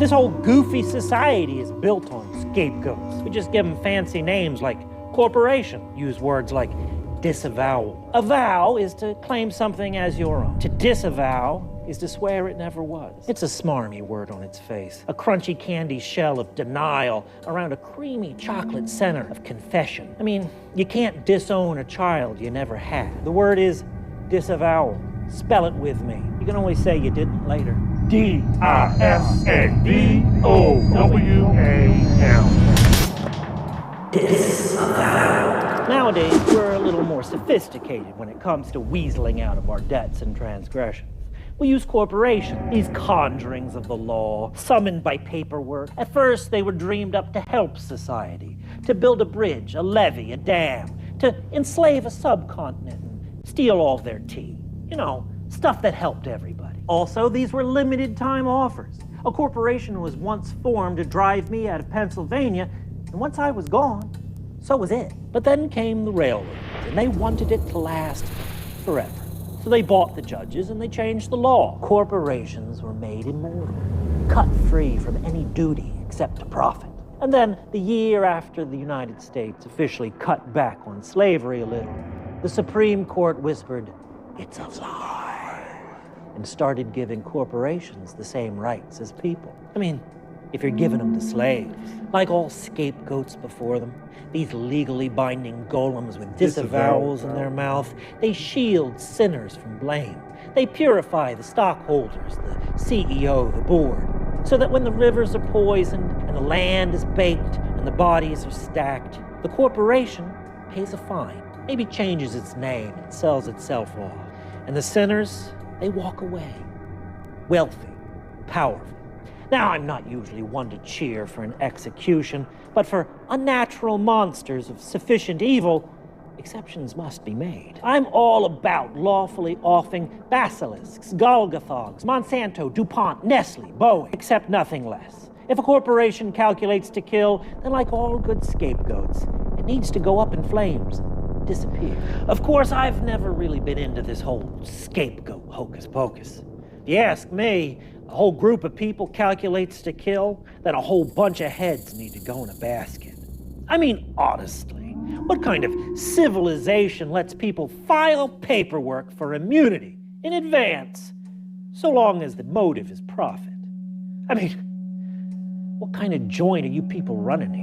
This whole goofy society is built on scapegoats. We just give them fancy names like corporation, use words like disavowal. A vow is to claim something as your own. To disavow is to swear it never was. It's a smarmy word on its face, a crunchy candy shell of denial around a creamy chocolate center of confession. I mean, you can't disown a child you never had. The word is disavowal. Spell it with me. You can always say you didn't later. D-I-S-A-V-O-W-A-L. Disavowal. Nowadays, we're a little more sophisticated when it comes to weaseling out of our debts and transgressions. We use corporations, these conjurings of the law, summoned by paperwork. At first, they were dreamed up to help society, to build a bridge, a levee, a dam, to enslave a subcontinent and steal all their tea. You know, stuff that helped everybody. Also, these were limited time offers. A corporation was once formed to drive me out of Pennsylvania, and once I was gone, so was it. But then came the railroads, and they wanted it to last forever. So they bought the judges and they changed the law. Corporations were made immortal, cut free from any duty except to profit. And then, the year after the United States officially cut back on slavery a little, the Supreme Court whispered, "It's a lie," and started giving corporations the same rights as people. I mean, if you're giving them to slaves, like all scapegoats before them, these legally binding golems with disavowals in their mouth, they shield sinners from blame. They purify the stockholders, the CEO, the board, so that when the rivers are poisoned and the land is baked and the bodies are stacked, the corporation pays a fine, maybe changes its name and sells itself off. And the sinners, they walk away, wealthy, powerful. Now, I'm not usually one to cheer for an execution, but for unnatural monsters of sufficient evil, exceptions must be made. I'm all about lawfully offing basilisks, Golgothogs, Monsanto, DuPont, Nestle, Boeing, except nothing less. If a corporation calculates to kill, then like all good scapegoats, it needs to go up in flames and disappear. Of course, I've never really been into this whole scapegoat hocus pocus. If you ask me, a whole group of people calculates to kill, then a whole bunch of heads need to go in a basket. I mean, honestly, what kind of civilization lets people file paperwork for immunity in advance, so long as the motive is profit? I mean, what kind of joint are you people running here?